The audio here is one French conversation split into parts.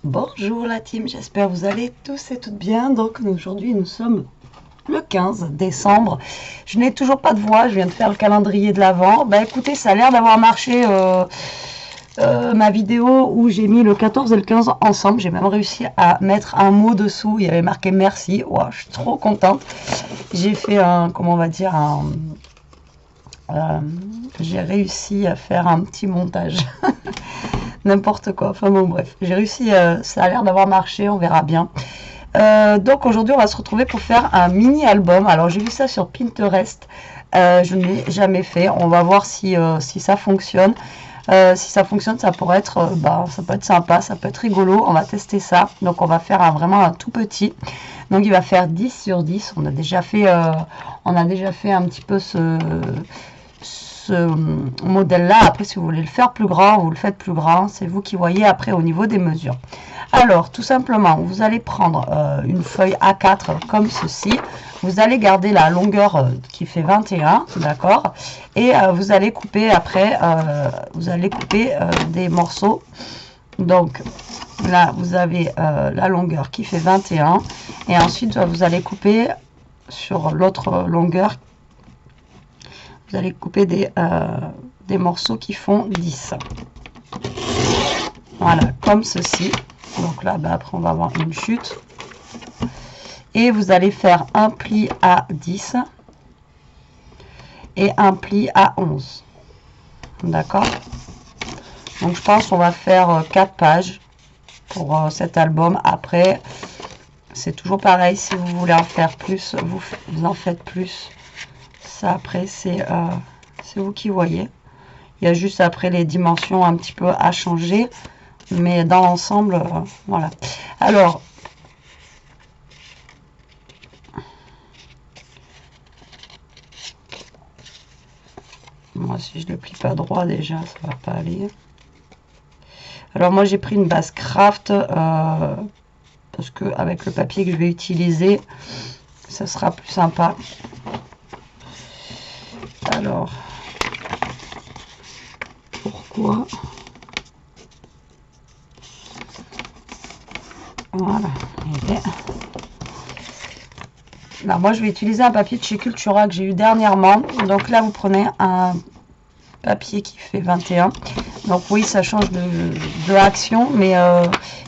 Bonjour la team, j'espère que vous allez tous et toutes bien. Donc aujourd'hui nous sommes le 15 décembre. Je n'ai toujours pas de voix, je viens de faire le calendrier de l'Avent. Bah écoutez, ça a l'air d'avoir marché ma vidéo où j'ai mis le 14 et le 15 ensemble. J'ai même réussi à mettre un mot dessous, il y avait marqué merci. Wow, je suis trop contente. J'ai fait un, comment on va dire, j'ai réussi à faire un petit montage. N'importe quoi, enfin bon bref, j'ai réussi, ça a l'air d'avoir marché, on verra bien. Donc aujourd'hui on va se retrouver pour faire un mini album. Alors j'ai vu ça sur Pinterest, je ne l'ai jamais fait, on va voir si ça fonctionne. Si ça fonctionne, ça pourrait être, ça peut être sympa, ça peut être rigolo, on va tester ça. Donc on va faire vraiment un tout petit, donc il va faire 10 sur 10, on a déjà fait un petit peu ce modèle là. Après si vous voulez le faire plus grand, vous le faites plus grand, c'est vous qui voyez après au niveau des mesures. Alors tout simplement vous allez prendre une feuille A4 comme ceci, vous allez garder la longueur qui fait 21, d'accord, et vous allez couper après, des morceaux. Donc là vous avez la longueur qui fait 21 et ensuite vous allez couper sur l'autre longueur. Vous allez couper des morceaux qui font 10. Voilà, comme ceci. Donc là, après, on va avoir une chute. Et vous allez faire un pli à 10 et un pli à 11. D'accord? Donc, je pense qu'on va faire 4 pages pour cet album. Après, c'est toujours pareil. Si vous voulez en faire plus, vous en faites plus. Ça après c'est vous qui voyez. Il y a juste après les dimensions un petit peu à changer, mais dans l'ensemble voilà. Alors moi si je le plie pas droit déjà ça va pas aller. Alors moi j'ai pris une base craft parce que avec le papier que je vais utiliser ça sera plus sympa. Alors pourquoi? Voilà. Alors moi je vais utiliser un papier de chez Cultura que j'ai eu dernièrement. Donc là vous prenez un papier qui fait 21. Donc oui ça change de action, mais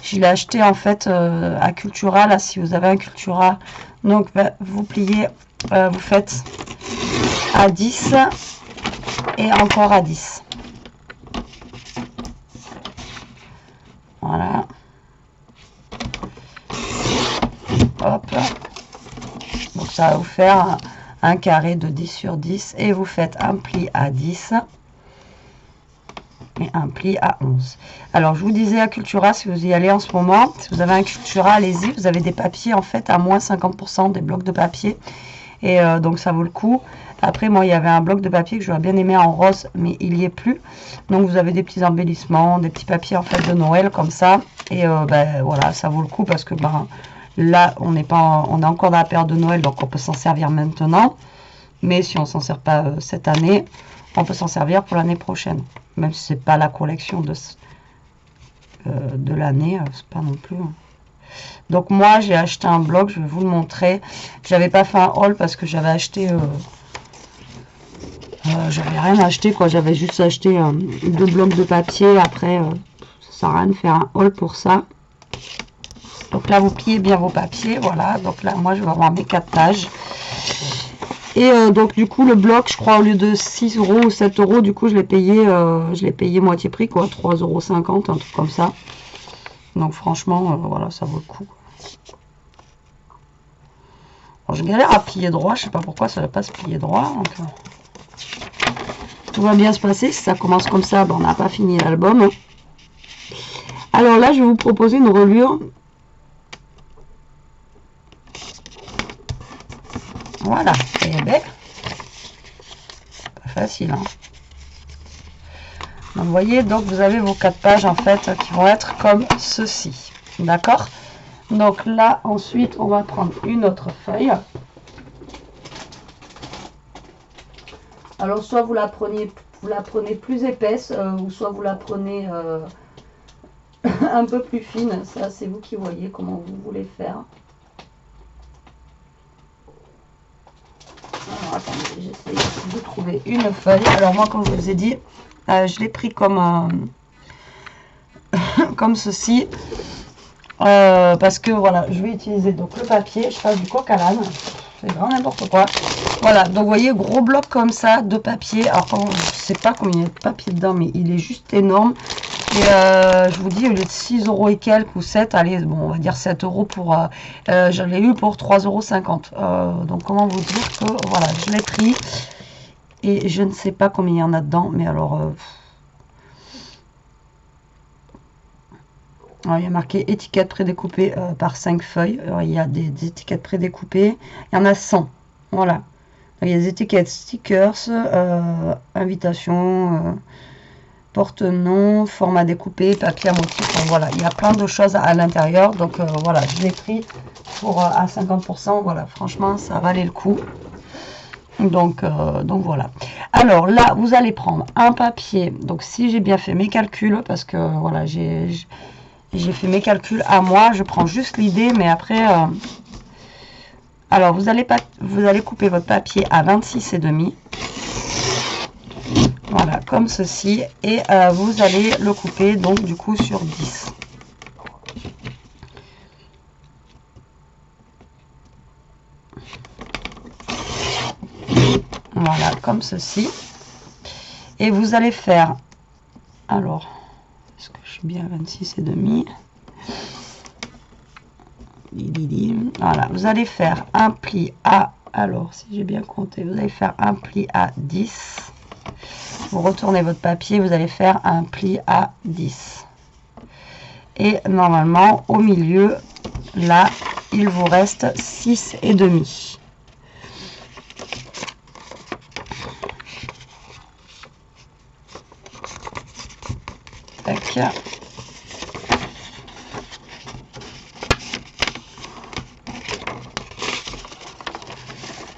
je l'ai acheté en fait à Cultura. Là si vous avez un Cultura, donc vous pliez, vous faites à 10 et encore à 10. Voilà. Hop. Donc ça va vous faire un carré de 10 sur 10 et vous faites un pli à 10 et un pli à 11. Alors je vous disais à Cultura, si vous y allez en ce moment, si vous avez un Cultura, allez-y, vous avez des papiers en fait à moins 50%, des blocs de papier, et donc ça vaut le coup. Après moi il y avait un bloc de papier que j'aurais bien aimé en rose, mais il n'y est plus. Donc vous avez des petits embellissements, des petits papiers en fait de Noël comme ça, et voilà, ça vaut le coup parce que là on est encore dans la période de Noël, donc on peut s'en servir maintenant. Mais si on s'en sert pas cette année, on peut s'en servir pour l'année prochaine. Même si c'est pas la collection de l'année, c'est pas non plus. Donc moi j'ai acheté un bloc, je vais vous le montrer. J'avais pas fait un haul parce que j'avais acheté, j'avais rien acheté quoi. J'avais juste acheté 2 blocs de papier. Après, ça sert à rien de faire un haul pour ça. Donc là vous pliez bien vos papiers, voilà. Donc là moi je vais avoir mes 4 pages. Et donc du coup le bloc, je crois au lieu de 6 € ou 7 €, du coup je l'ai payé moitié prix quoi, 3,50 €, un truc comme ça. Donc franchement voilà, ça vaut le coup. Alors, je galère à plier droit, je sais pas pourquoi ça ne va pas se plier droit. Donc, tout va bien se passer, si ça commence comme ça, on n'a pas fini l'album. Hein. Alors là je vais vous proposer une reliure. Voilà, et bien, pas facile. Hein. Donc, vous voyez, donc vous avez vos 4 pages en fait qui vont être comme ceci. D'accord? Donc là, ensuite, on va prendre une autre feuille. Alors, soit vous la prenez plus épaisse, ou soit vous la prenez un peu plus fine. Ça, c'est vous qui voyez comment vous voulez faire. Alors, attendez, j'essaie de trouver une feuille. Alors, moi, comme je vous ai dit, je l'ai pris comme, comme ceci. Parce que, voilà, je vais utiliser donc le papier. Je passe du coq à l'âne. C'est vraiment n'importe quoi. Voilà, donc vous voyez, gros bloc comme ça de papier. Alors, je ne sais pas combien il y a de papier dedans, mais il est juste énorme. Et je vous dis, au lieu de 6 € et quelques ou 7, allez, bon, on va dire 7 € pour... je l'ai eu pour 3,50 €. Donc, comment vous dire que, voilà, je l'ai pris. Et je ne sais pas combien il y en a dedans, mais alors... alors il y a marqué étiquette prédécoupée par 5 feuilles. Alors, il y a des étiquettes prédécoupées. Il y en a 100. Voilà. Il y a des étiquettes stickers, invitation... porte-nom, format découpé, papier à motif, donc voilà, il y a plein de choses à l'intérieur, donc voilà, je l'ai pris pour à 50%, voilà, franchement, ça valait le coup, donc voilà. Alors là, vous allez prendre un papier, donc si j'ai bien fait mes calculs, parce que voilà, j'ai fait mes calculs à moi, je prends juste l'idée, mais après, alors vous allez couper votre papier à 26,5. Voilà, comme ceci. Et vous allez le couper, donc, du coup, sur 10. Voilà, comme ceci. Et vous allez faire... Alors, est-ce que je suis bien à 26,5? Voilà, vous allez faire un pli à... Alors, si j'ai bien compté, vous allez faire un pli à 10. Vous retournez votre papier, vous allez faire un pli à 10. Et normalement, au milieu, là, il vous reste 6,5. Tac.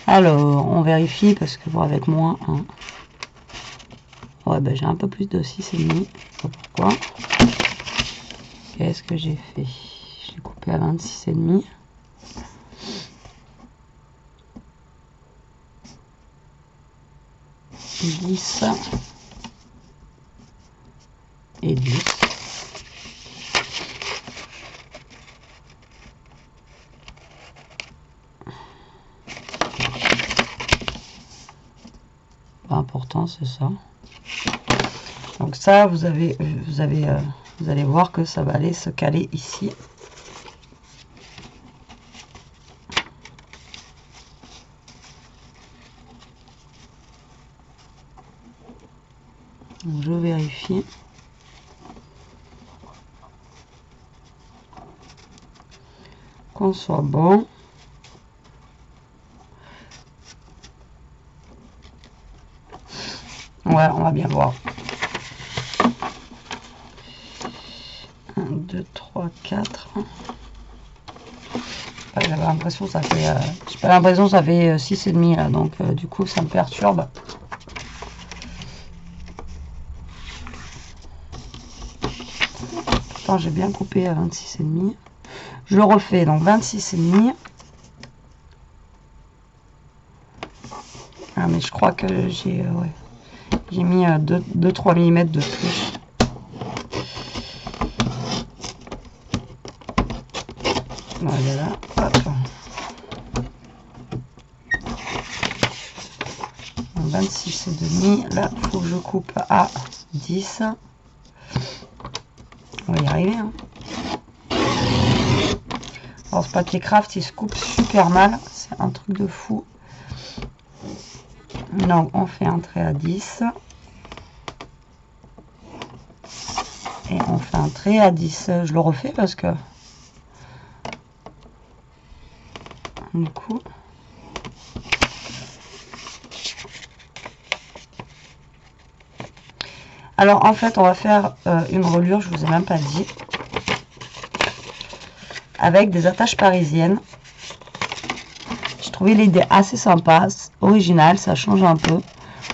Alors, on vérifie parce que bon, avec moi... Hein, ouais, ben, j'ai un peu plus de 6,5. Je sais pas pourquoi. Qu'est-ce que j'ai fait? Je l'ai coupé à 26,5. « 10 et 10. » Important, c'est ça. Donc ça, vous allez voir que ça va aller se caler ici. Donc, je vérifie. Qu'on soit bon. Ouais, on va bien voir. 1, 2, 3, 4. J'avais l'impression que ça fait... j'ai pas l'impression que ça fait 6,5 là, donc du coup ça me perturbe. Pourtant j'ai bien coupé à 26,5. Je le refais, donc 26,5. Ah mais je crois que j'ai... ouais. J'ai mis 2-3 mm de plus. Voilà, hop. 26,5. Là, il faut que je coupe à 10. On va y arriver. Hein. Alors, ce papier craft, il se coupe super mal. C'est un truc de fou. Donc, on fait un trait à 10. Et on fait un trait à 10. Je le refais parce que... Du coup... Alors, en fait, on va faire une reliure, je vous ai même pas dit. Avec des attaches parisiennes. J'ai trouvé l'idée assez sympa, originale, ça change un peu.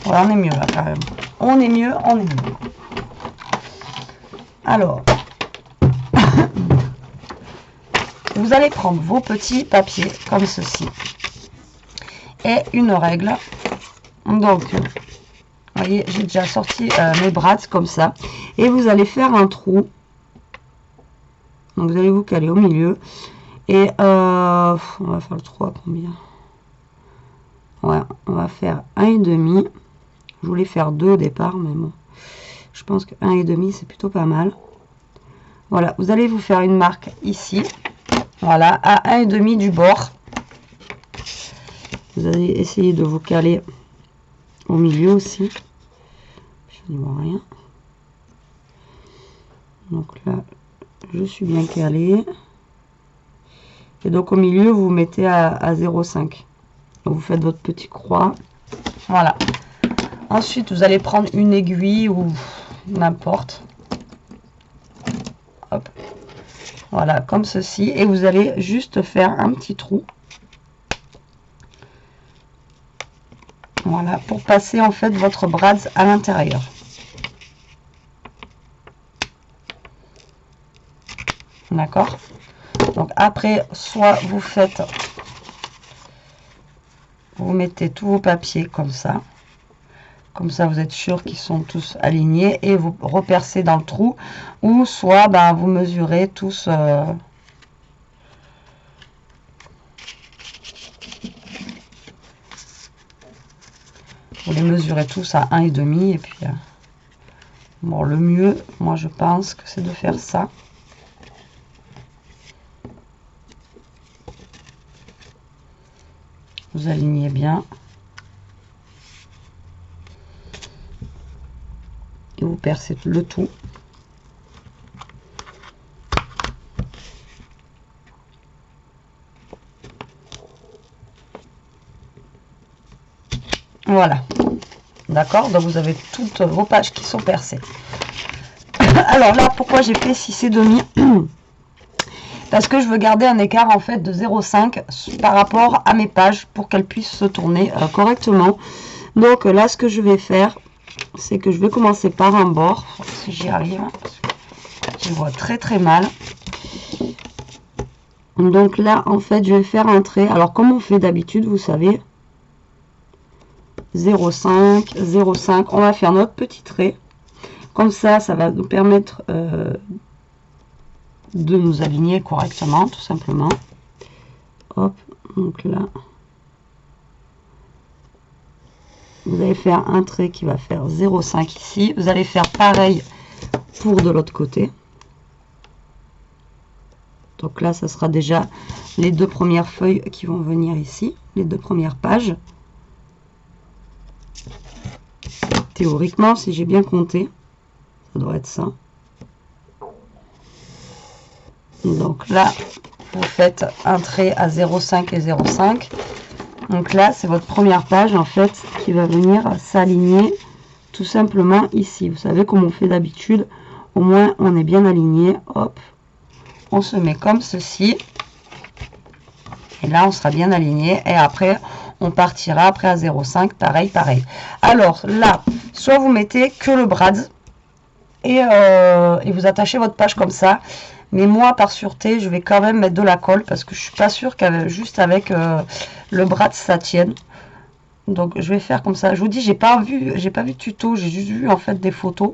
Voilà, on est mieux là quand même. On est mieux, on est mieux. Alors, vous allez prendre vos petits papiers comme ceci et une règle. Donc, vous voyez, j'ai déjà sorti mes brades comme ça. Et vous allez faire un trou. Donc, vous allez vous caler au milieu. Et on va faire le trou à combien? Ouais, on va faire 1,5. Je voulais faire 2 au départ, mais bon. Je pense que 1,5 c'est plutôt pas mal. Voilà, vous allez vous faire une marque ici. Voilà, à 1,5 du bord. Vous allez essayer de vous caler au milieu aussi. Je ne vois rien. Donc là, je suis bien calé. Et donc au milieu, vous mettez à 0,5. Vous faites votre petit croix. Voilà. Ensuite, vous allez prendre une aiguille ou n'importe. Hop. Voilà, comme ceci. Et vous allez juste faire un petit trou. Voilà, pour passer en fait votre brade à l'intérieur. D'accord? Donc après, soit vous faites, vous mettez tous vos papiers comme ça. Comme ça, vous êtes sûr qu'ils sont tous alignés et vous repercez dans le trou. Ou soit, ben, vous mesurez tous... vous les mesurez tous à 1,5 et puis... bon, le mieux, moi je pense que c'est de faire ça. Vous alignez bien. Et vous percez le tout. Voilà. D'accord? Donc vous avez toutes vos pages qui sont percées. Alors là, pourquoi j'ai fait 6,5? Parce que je veux garder un écart en fait de 0,5 par rapport à mes pages pour qu'elles puissent se tourner correctement. Donc là, ce que je vais faire, c'est que je vais commencer par un bord, si j'y arrive, je vois très très mal. Donc là, en fait, je vais faire un trait. Alors, comme on fait d'habitude, vous savez, 0,5, 0,5. On va faire notre petit trait. Comme ça, ça va nous permettre de nous aligner correctement, tout simplement. Hop, donc là, vous allez faire un trait qui va faire 0,5 ici. Vous allez faire pareil pour de l'autre côté. Donc là, ça sera déjà les deux premières feuilles qui vont venir ici, les deux premières pages. Théoriquement, si j'ai bien compté, ça doit être ça. Donc là, vous faites un trait à 0,5 et 0,5. Donc là, c'est votre première page en fait qui va venir s'aligner tout simplement ici. Vous savez comme on fait d'habitude, au moins on est bien aligné. Hop, on se met comme ceci. Et là, on sera bien aligné. Et après, on partira après à 0,5. Pareil, pareil. Alors là, soit vous mettez que le brad et vous attachez votre page comme ça. Mais moi, par sûreté, je vais quand même mettre de la colle parce que je suis pas sûre qu'avec juste avec le brad ça tienne. Donc je vais faire comme ça. Je vous dis, j'ai pas vu de tuto, j'ai juste vu en fait des photos.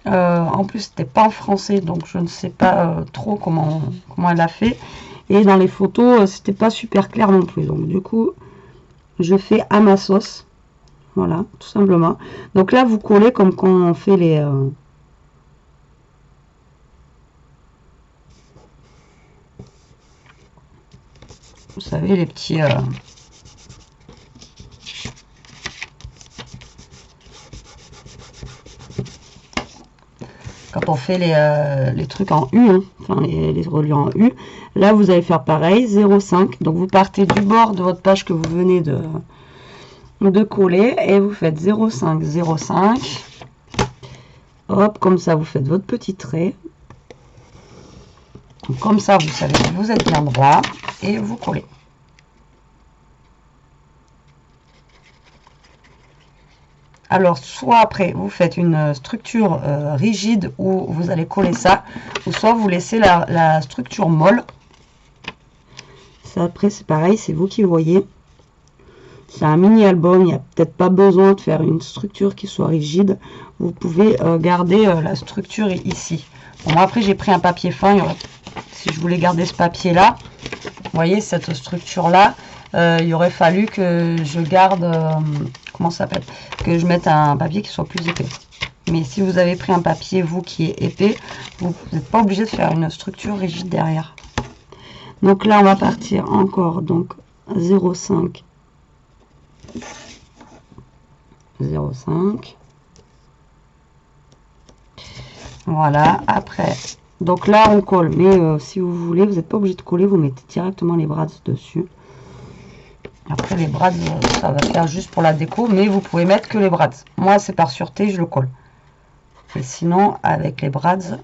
En plus, c'était pas en français, donc je ne sais pas trop comment elle a fait. Et dans les photos, c'était pas super clair non plus. Donc du coup, je fais à ma sauce. Voilà, tout simplement. Donc là, vous collez comme quand on fait les... vous savez, les petits... quand on fait les trucs en U, hein, enfin les reliures en U, là vous allez faire pareil, 0,5. Donc vous partez du bord de votre page que vous venez de coller et vous faites 0,5, 0,5. Hop, comme ça vous faites votre petit trait. Donc, comme ça vous savez que vous êtes bien droit et vous collez. Alors, soit après, vous faites une structure rigide où vous allez coller ça, ou soit vous laissez la structure molle. Ça, après, c'est pareil, c'est vous qui voyez. C'est un mini album, il n'y a peut-être pas besoin de faire une structure qui soit rigide. Vous pouvez garder la structure ici. Bon, moi, après, j'ai pris un papier fin. Si je voulais garder ce papier-là, vous voyez, cette structure-là, il aurait fallu que je garde, comment ça s'appelle, que je mette un papier qui soit plus épais. Mais si vous avez pris un papier, vous, qui est épais, vous n'êtes pas obligé de faire une structure rigide derrière. Donc là, on va partir encore, donc 0,5. 0,5. Voilà, après, donc là on colle, mais si vous voulez, vous n'êtes pas obligé de coller, vous mettez directement les brads dessus. Après les brads, ça va faire juste pour la déco, mais vous pouvez mettre que les brads. Moi, c'est par sûreté, je le colle. Et sinon, avec les brads,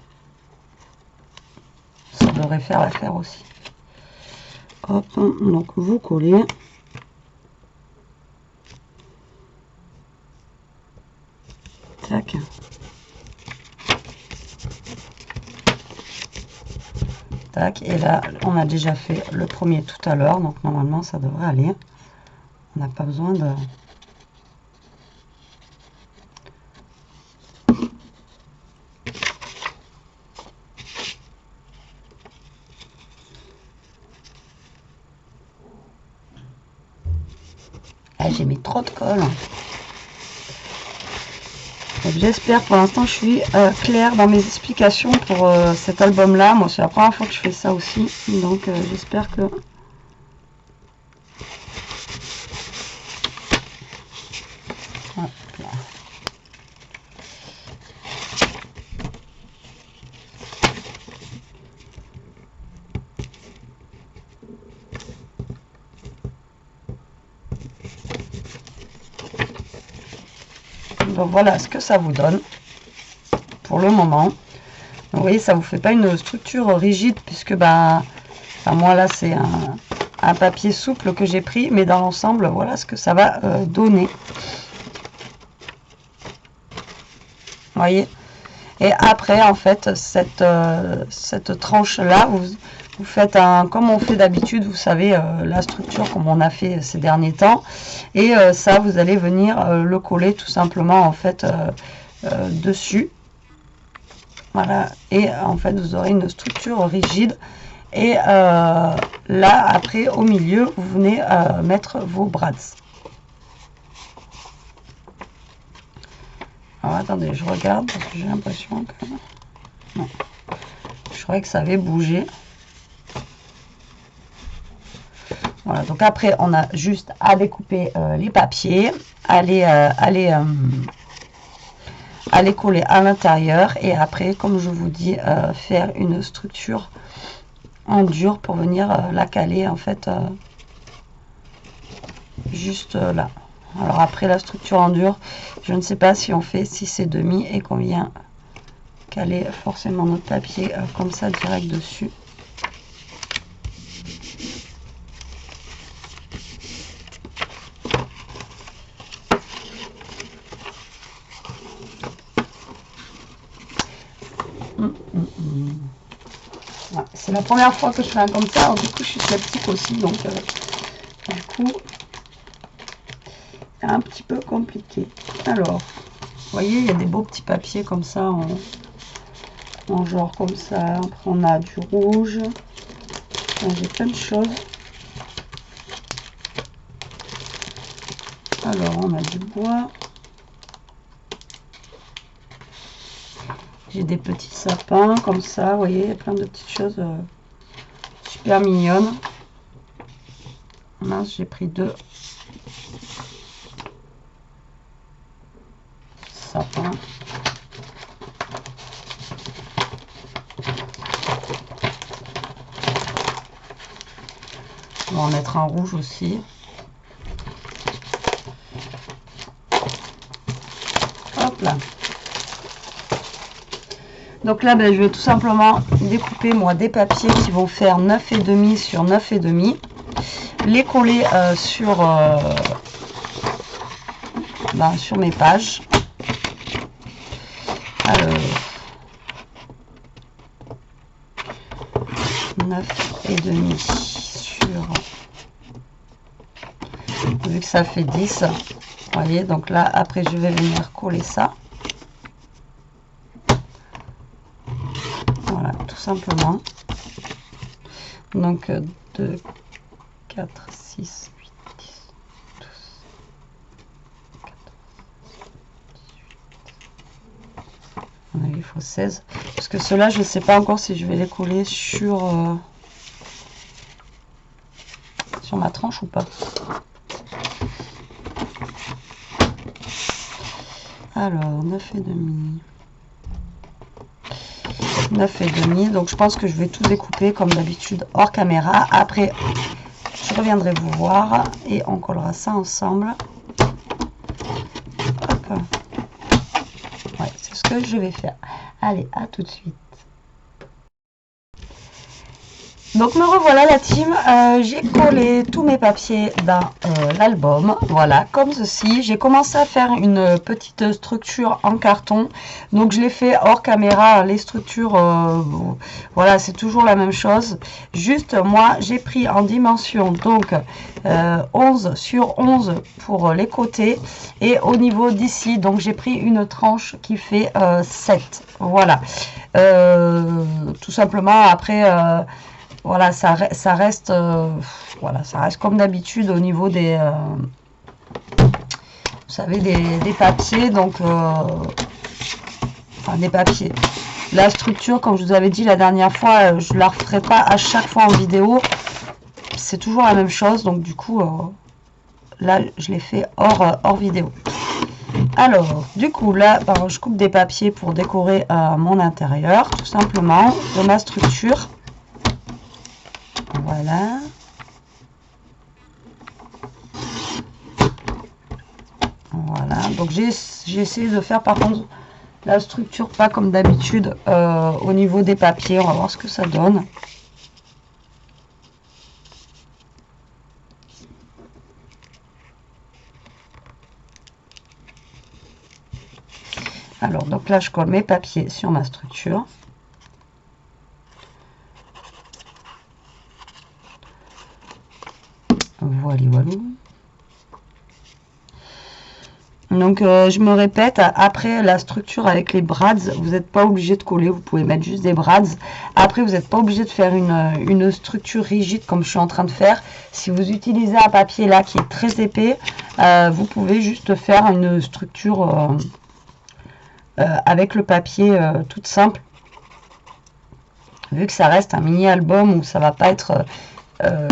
ça devrait faire l'affaire aussi. Hop, donc vous collez. Tac. Tac. Et là, on a déjà fait le premier tout à l'heure, donc normalement, ça devrait aller. On n'a pas besoin de... Ah, j'ai mis trop de colle. J'espère, pour l'instant, je suis claire dans mes explications pour cet album-là. Moi, c'est la première fois que je fais ça aussi. Donc, j'espère que... Hop là. Donc voilà ce que ça vous donne pour le moment. Donc, vous voyez, ça vous fait pas une structure rigide puisque bah, moi là c'est un papier souple que j'ai pris, mais dans l'ensemble voilà ce que ça va donner. Vous voyez. Et après en fait cette tranche là vous faites comme on fait d'habitude, vous savez, la structure comme on a fait ces derniers temps. Et ça, vous allez venir le coller tout simplement en fait dessus. Voilà. Et en fait, vous aurez une structure rigide. Et là, après, au milieu, vous venez mettre vos brads. Alors, attendez, je regarde parce que j'ai l'impression que... Non. Je croyais que ça avait bougé. Voilà, donc après, on a juste à découper les papiers, à les coller à l'intérieur et après, comme je vous dis, faire une structure en dur pour venir la caler en fait juste là. Alors après, la structure en dur, je ne sais pas si on fait 6,5 et qu'on vient caler forcément notre papier comme ça direct dessus. Voilà, c'est la première fois que je fais un comme ça, alors du coup je suis sceptique aussi, donc du coup c'est un petit peu compliqué. Alors, vous voyez, il y a des beaux petits papiers comme ça, en genre comme ça. Après on a du rouge, j'ai plein de choses. Alors on a du bois. J'ai des petits sapins comme ça, vous voyez, il y a plein de petites choses super mignonnes. Mince, j'ai pris 2 sapins. On va en mettre un rouge aussi. Hop là. Donc là, ben, je vais tout simplement découper moi des papiers qui vont faire 9,5 sur 9,5. Les coller sur mes pages. 9,5 sur vu que ça fait 10, vous voyez, donc là après je vais venir coller ça, voilà, tout simplement. Donc 2, 4, 6, 8, 10, 12, 14, 18. Il faut 16. Parce que ceux-là, je ne sais pas encore si je vais les coller sur ma tranche ou pas. Alors, 9,5. 9,5. Donc, je pense que je vais tout découper comme d'habitude hors caméra. Après, je reviendrai vous voir et on collera ça ensemble. Hop. Ouais, c'est ce que je vais faire. Allez, à tout de suite. Donc me revoilà la team, j'ai collé tous mes papiers dans l'album, voilà, comme ceci. J'ai commencé à faire une petite structure en carton, donc je l'ai fait hors caméra, les structures, voilà, c'est toujours la même chose. Juste, moi, j'ai pris en dimension, donc 11 sur 11 pour les côtés, et au niveau d'ici, donc j'ai pris une tranche qui fait 7, voilà. Tout simplement, après... voilà, ça reste, voilà, ça reste comme d'habitude au niveau des, vous savez, des papiers, donc, enfin des papiers. La structure, comme je vous avais dit la dernière fois, je la referai pas à chaque fois en vidéo. C'est toujours la même chose, donc du coup, là, je l'ai fait hors vidéo. Alors, du coup, là, je coupe des papiers pour décorer mon intérieur, tout simplement, de ma structure. Voilà. Voilà. Donc j'ai essayé de faire par contre la structure pas comme d'habitude au niveau des papiers. On va voir ce que ça donne. Alors donc là je colle mes papiers sur ma structure. Voilà, voilà. Donc je me répète, après la structure avec les brads, vous n'êtes pas obligé de coller, vous pouvez mettre juste des brads. Après vous n'êtes pas obligé de faire une structure rigide comme je suis en train de faire. Si vous utilisez un papier là qui est très épais, vous pouvez juste faire une structure avec le papier toute simple. Vu que ça reste un mini album où ça va pas être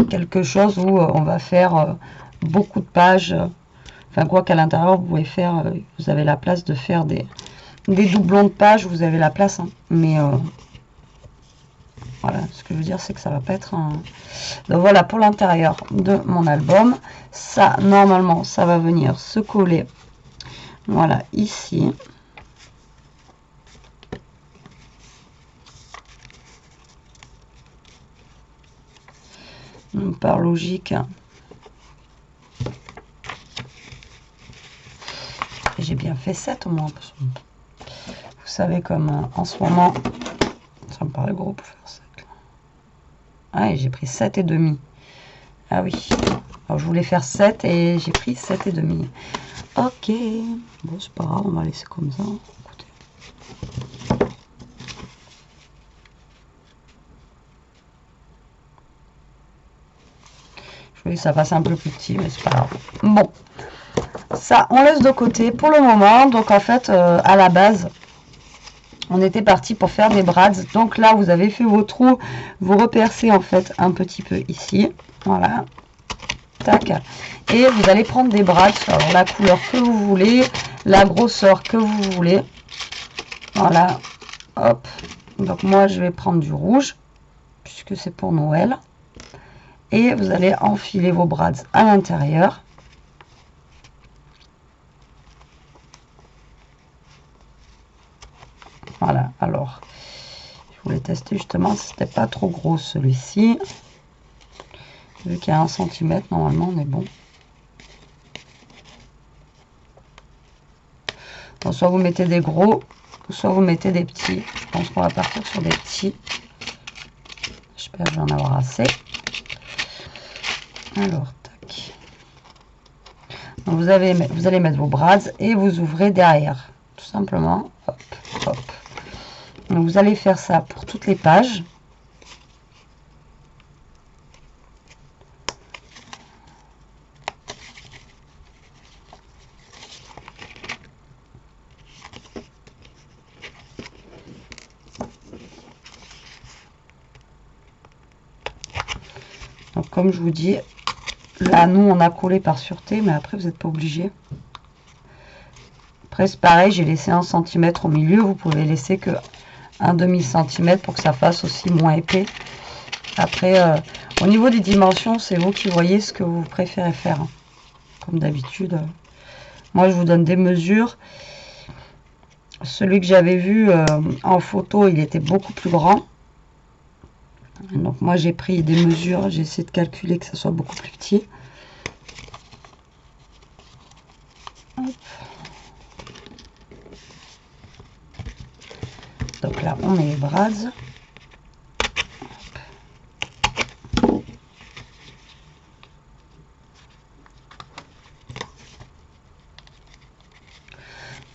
quelque chose où on va faire beaucoup de pages. Enfin, quoi qu'à l'intérieur, vous pouvez faire, vous avez la place de faire des doublons de pages, vous avez la place. Hein. Mais voilà, ce que je veux dire, c'est que ça va pas être un... Donc voilà, pour l'intérieur de mon album, ça, normalement, ça va venir se coller, voilà, ici. Donc, par logique... J'ai bien fait 7 au moins. Parce que vous savez, comme en ce moment, ça me paraît gros pour faire 7. Ah, et j'ai pris 7,5. Ah oui. Alors, je voulais faire 7 et j'ai pris 7,5. Ok. Bon, c'est pas grave, on va laisser comme ça. Écoutez. Je voulais que ça fasse un peu plus petit, mais c'est pas grave. Bon. Ça, on laisse de côté pour le moment. Donc, en fait, à la base, on était parti pour faire des brads. Donc là, vous avez fait vos trous. Vous repercez, en fait, un petit peu ici. Voilà. Tac. Et vous allez prendre des brads. Alors, la couleur que vous voulez. La grosseur que vous voulez. Voilà. Hop. Donc, moi, je vais prendre du rouge. Puisque c'est pour Noël. Et vous allez enfiler vos brads à l'intérieur. Voilà, alors, je voulais tester justement si c'était pas trop gros celui-ci. Vu qu'il y a 1 cm, normalement on est bon. Donc, soit vous mettez des gros, soit vous mettez des petits. Je pense qu'on va partir sur des petits. J'espère que je vais en avoir assez. Alors, tac. Donc, vous allez mettre vos brads et vous ouvrez derrière. Tout simplement. Hop, hop. Donc, vous allez faire ça pour toutes les pages. Donc, comme je vous dis, là, nous, on a collé par sûreté, mais après, vous n'êtes pas obligé. Après, c'est pareil, j'ai laissé 1 cm au milieu. Vous pouvez laisser que 1/2 cm pour que ça fasse aussi moins épais. Après, au niveau des dimensions, c'est vous qui voyez ce que vous préférez faire. Comme d'habitude, moi, je vous donne des mesures. Celui que j'avais vu en photo, il était beaucoup plus grand. Donc moi j'ai pris des mesures, j'ai essayé de calculer que ça soit beaucoup plus petit. Hop. Donc là on met les brads.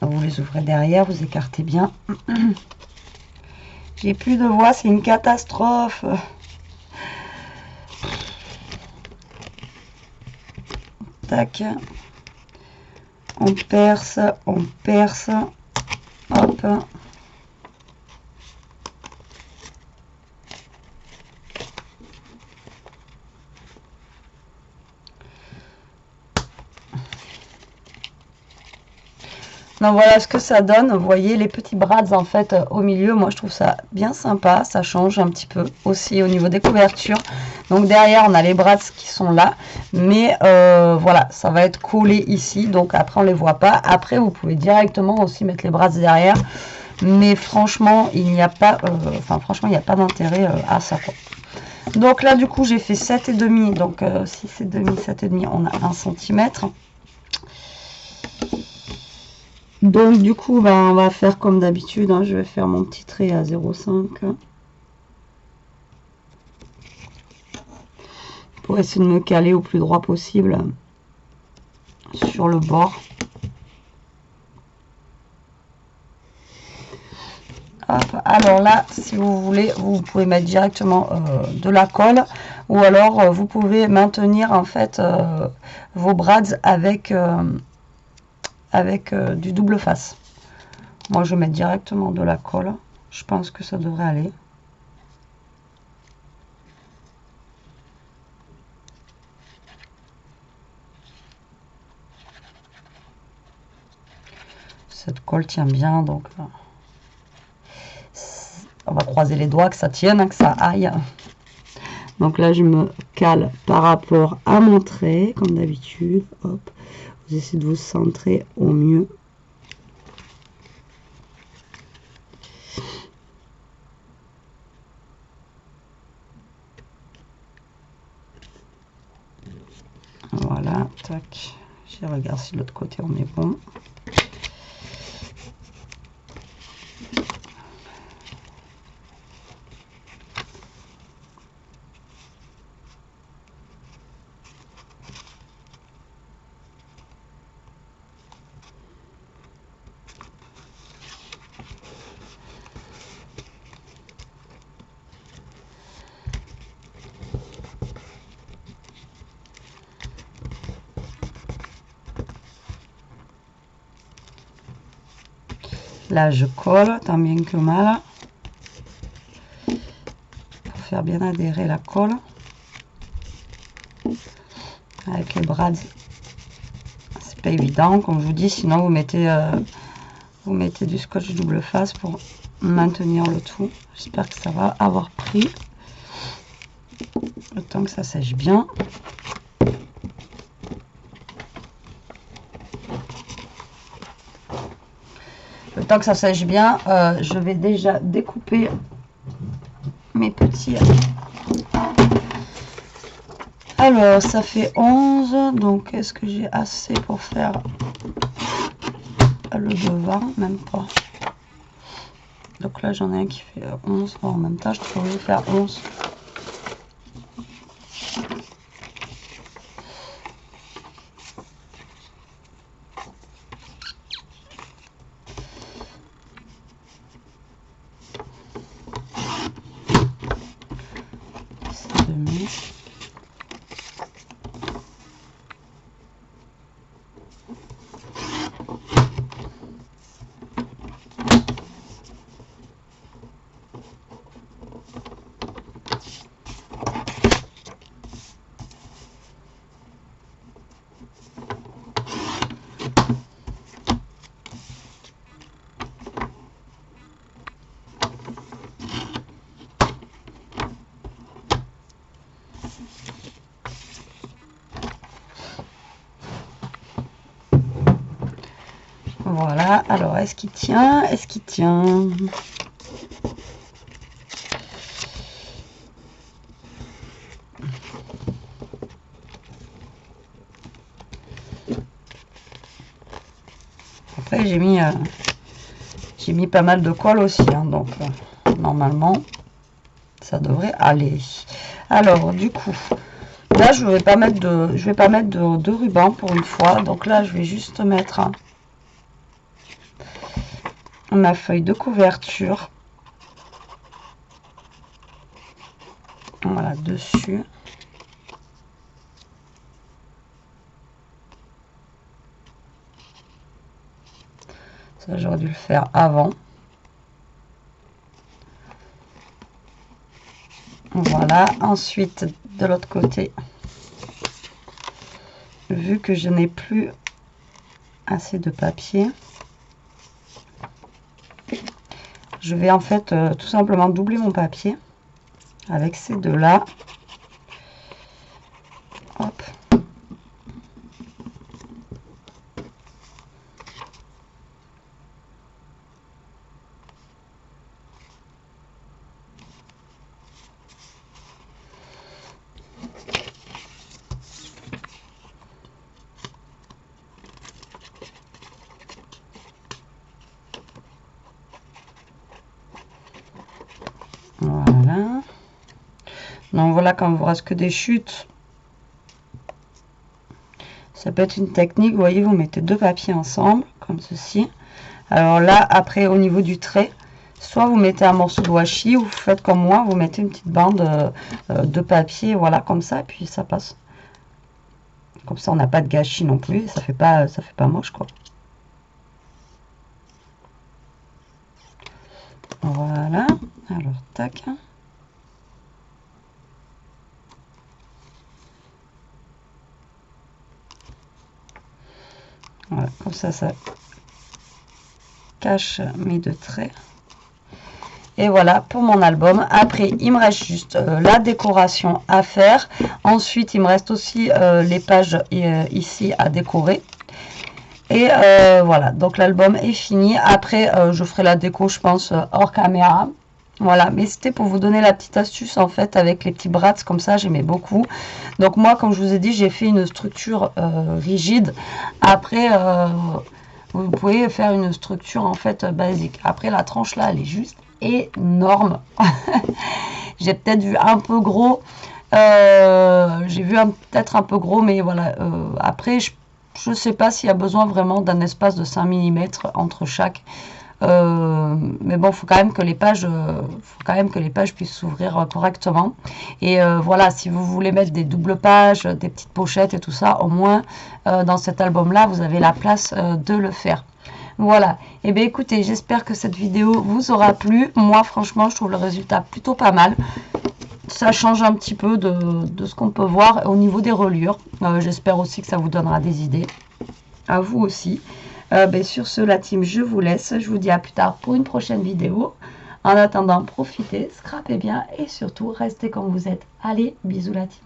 Donc, vous les ouvrez derrière, vous écartez bien. J'ai plus de voix, c'est une catastrophe. Tac. On perce, on perce. Hop. Donc voilà ce que ça donne. Vous voyez les petits brads en fait au milieu. Moi je trouve ça bien sympa. Ça change un petit peu aussi au niveau des couvertures. Donc derrière on a les brads qui sont là. Mais voilà, ça va être collé ici. Donc après on les voit pas. Après vous pouvez directement aussi mettre les brads derrière. Mais franchement il n'y a pas franchement il n'y a pas d'intérêt à ça quoi. Donc là du coup j'ai fait 7,5. Donc 6,5, 7,5 on a 1 cm. Donc du coup, on va faire comme d'habitude, hein, je vais faire mon petit trait à 0,5 pour essayer de me caler au plus droit possible sur le bord. Hop, alors là, si vous voulez, vous pouvez mettre directement de la colle ou alors vous pouvez maintenir en fait vos brads avec du double face. Moi, je vais mettre directement de la colle. Je pense que ça devrait aller. Cette colle tient bien, donc on va croiser les doigts que ça tienne, hein, que ça aille. Donc là, je me cale par rapport à mon trait, comme d'habitude. Hop, vous essayez de vous centrer au mieux. Voilà, tac. Je regarde si de l'autre côté on est bon. Là, je colle tant bien que mal pour faire bien adhérer la colle. Avec les brads, c'est pas évident, comme je vous dis, sinon vous mettez du scotch double face pour maintenir le tout. J'espère que ça va avoir pris. Le temps que ça sèche bien. Le temps que ça sèche bien, je vais déjà découper mes petits. Alors, ça fait 11. Donc, est-ce que j'ai assez pour faire le devant? Même pas. Donc là, j'en ai un qui fait 11. Bon, en même temps, je pourrais faire 11. demi. Voilà, alors est-ce qu'il tient? Est-ce qu'il tient? Après j'ai mis pas mal de colle aussi, hein, donc normalement ça devrait aller. Alors du coup, là je vais pas mettre de ruban pour une fois, donc là je vais juste mettre ma feuille de couverture, voilà, dessus. Ça j'aurais dû le faire avant. Voilà, ensuite de l'autre côté, vu que je n'ai plus assez de papier, je vais en fait tout simplement doubler mon papier avec ces deux là. Hop. Voilà. Donc voilà, quand il vous reste que des chutes, ça peut être une technique. Vous voyez, vous mettez deux papiers ensemble, comme ceci. Alors là, après, au niveau du trait, soit vous mettez un morceau de washi, ou vous faites comme moi, vous mettez une petite bande de papier, voilà, comme ça, et puis ça passe. Comme ça, on n'a pas de gâchis non plus, ça fait pas moche, quoi. Voilà, alors tac. Voilà, comme ça, ça cache mes deux traits. Et voilà pour mon album. Après, il me reste juste la décoration à faire. Ensuite, il me reste aussi les pages ici à décorer. Et voilà, donc l'album est fini. Après, je ferai la déco, je pense, hors caméra. Voilà, mais c'était pour vous donner la petite astuce, en fait, avec les petits brats, comme ça, j'aimais beaucoup. Donc moi, comme je vous ai dit, j'ai fait une structure rigide. Après, vous pouvez faire une structure, en fait, basique. Après, la tranche, là, elle est juste énorme. J'ai peut-être vu un peu gros. J'ai vu peut-être un peu gros, mais voilà. Après, je ne sais pas s'il y a besoin vraiment d'un espace de 5 mm entre chaque. Mais bon, faut quand même que les pages puissent s'ouvrir correctement. Et voilà, si vous voulez mettre des doubles pages, des petites pochettes et tout ça, au moins dans cet album-là, vous avez la place de le faire. Voilà, et bien écoutez, j'espère que cette vidéo vous aura plu. Moi, franchement, je trouve le résultat plutôt pas mal. Ça change un petit peu de ce qu'on peut voir au niveau des reliures. J'espère aussi que ça vous donnera des idées. À vous aussi. Sur ce, la team, je vous laisse. Je vous dis à plus tard pour une prochaine vidéo. En attendant, profitez, scrapez bien et surtout, restez comme vous êtes. Allez, bisous la team.